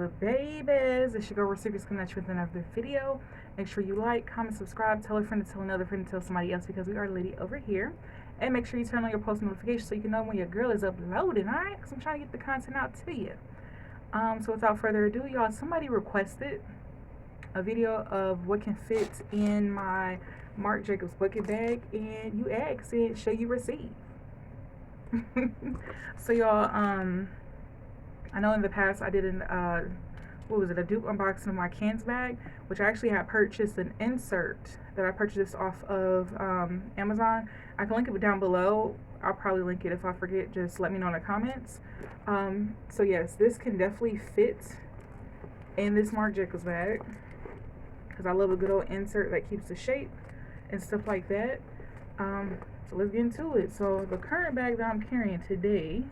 babies. It's your girl Secrets coming at you with another video. Make sure you like, comment, subscribe, tell a friend to tell another friend to tell somebody else, because we are litty over here. And make sure you turn on your post notifications so you can know when your girl is uploading, alright? Because I'm trying to get the content out to you. So without further ado, y'all, somebody requested a video of what can fit in my Marc Jacobs bucket bag, and you asked it, show you receive. So y'all, I know in the past I did a dupe unboxing of my cans bag, which I actually had purchased an insert that I purchased off of Amazon. I can link it down below. I'll probably link it if I forget. Just let me know in the comments. So yes, this can definitely fit in this Marc Jacobs bag, because I love a good old insert that keeps the shape and stuff like that. So let's get into it. So the current bag that I'm carrying today,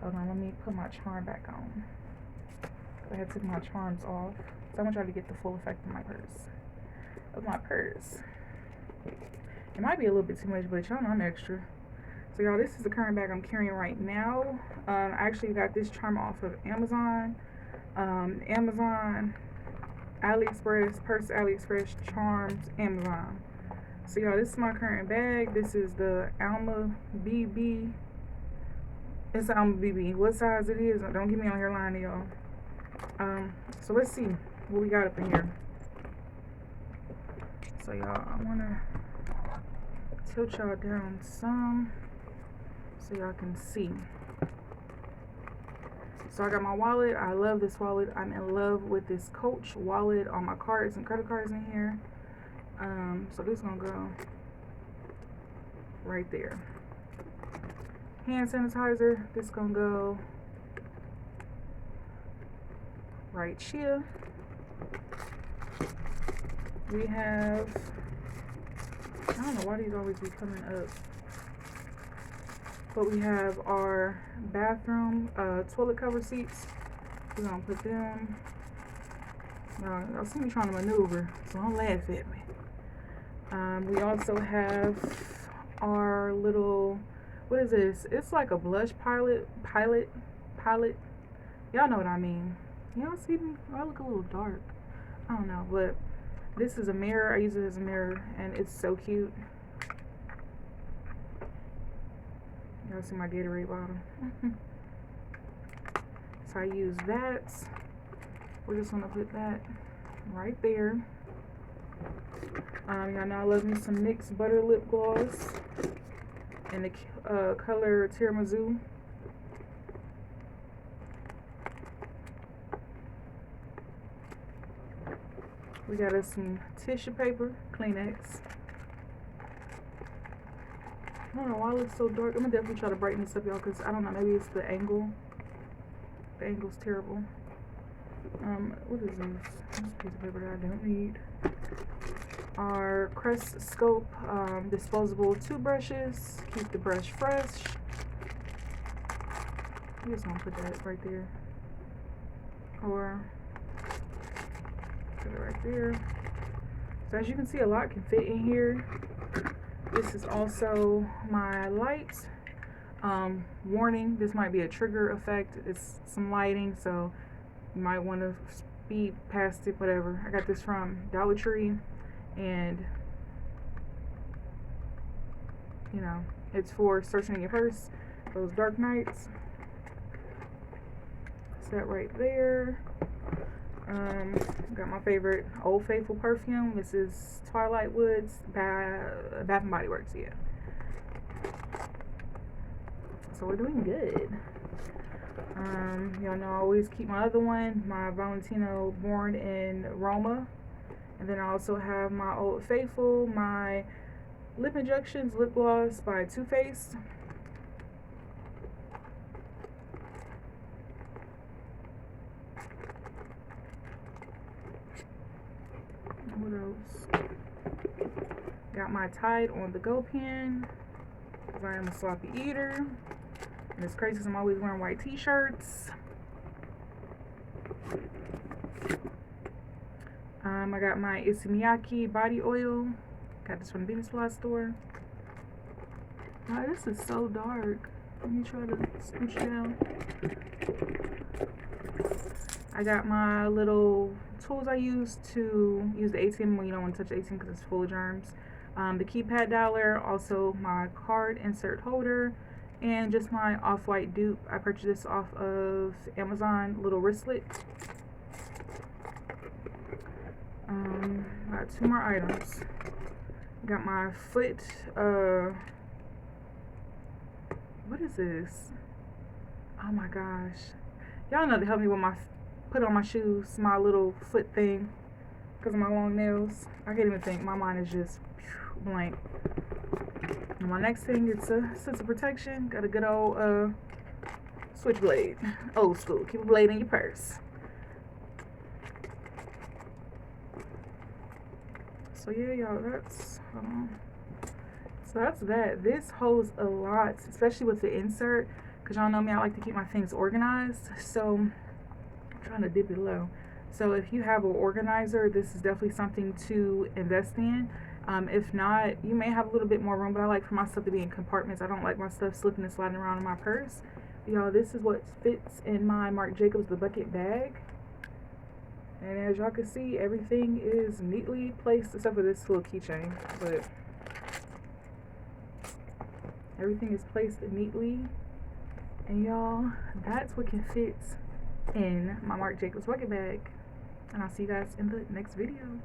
hold on, let me put my charm back on. I had to take my charms off, so I'm gonna try to get the full effect of my purse. It might be a little bit too much, but y'all know I'm extra. So y'all, this is the current bag I'm carrying right now. I actually got this charm off of Amazon. Amazon, AliExpress, purse, AliExpress, charms, Amazon. So y'all, this is my current bag. This is the Alma BB. It's an Alma BB. What size it is, don't get me on here lying to y'all. So let's see what we got up in here. So y'all, I wanna tilt y'all down some so y'all can see. So I got my wallet. I love this wallet. I'm in love with this Coach wallet. All my cards and credit cards in here. So this is gonna go right there. Hand sanitizer, this is gonna go right here. We have, I don't know why these always be coming up, but we have our bathroom toilet cover seats. We're gonna put them. Y'all see me trying to maneuver, so don't laugh at me. We also have our little, what is this? It's like a blush pilot. Y'all know what I mean. Y'all see me? I look a little dark. I don't know, but this is a mirror. I use it as a mirror, and it's so cute. Y'all see my Gatorade bottle? So I use that. We're just gonna put that right there. Y'all know I love me some NYX Butter Lip Gloss in the color Tiramisu. We got us some tissue paper, Kleenex. I don't know why it looks so dark. I'm gonna definitely try to brighten this up, y'all, because I don't know, maybe it's the angle. The angle's terrible. What is this? This is a piece of paper that I don't need. Our Crest Scope disposable toothbrushes. Keep the brush fresh. I'm just gonna put that right there. Or put it right there. So as you can see, a lot can fit in here. This is also my light. Warning, this might be a trigger effect. It's some lighting, so you might want to speed past it, whatever. I got this from Dollar Tree, and you know, it's for searching in your purse, those dark nights. That right there. Got my favorite Old Faithful perfume. This is Twilight Woods by Bath and Body Works. Yeah. So we're doing good. Y'all know I always keep my other one, my Valentino Born in Roma, and then I also have my Old Faithful, my Lip Injections lip gloss by Too Faced. What else? Got my Tide on the Go pen, because I am a sloppy eater. And it's crazy because I'm always wearing white t-shirts. I got my Issey Miyake body oil. Got this from the Beauty Supply store. Wow, this is so dark. Let me try to scooch down. I got my little tools I use to use the ATM when you don't want to touch the ATM because it's full of germs. The keypad dialer, also my card insert holder, and just my off-white dupe. I purchased this off of Amazon, little wristlet. Got 2 more items. Got my foot, what is this? Oh my gosh. Y'all know to help me with my, put on my shoes, my little foot thing, because of my long nails. I can't even think, my mind is just blank. And my next thing, it's a sense of protection. Got a good old, switchblade. Old school, keep a blade in your purse. So yeah, y'all, that's, so that's that. This holds a lot, especially with the insert, because y'all know me, I like to keep my things organized. So I'm trying to dip it low. So if you have an organizer, this is definitely something to invest in. If not, you may have a little bit more room, but I like for my stuff to be in compartments. I don't like my stuff slipping and sliding around in my purse. Y'all, this is what fits in my Marc Jacobs The Bucket bag. And as y'all can see, everything is neatly placed except for this little keychain, but everything is placed neatly. And y'all, that's what can fit in my Marc Jacobs bucket bag. And I'll see you guys in the next video.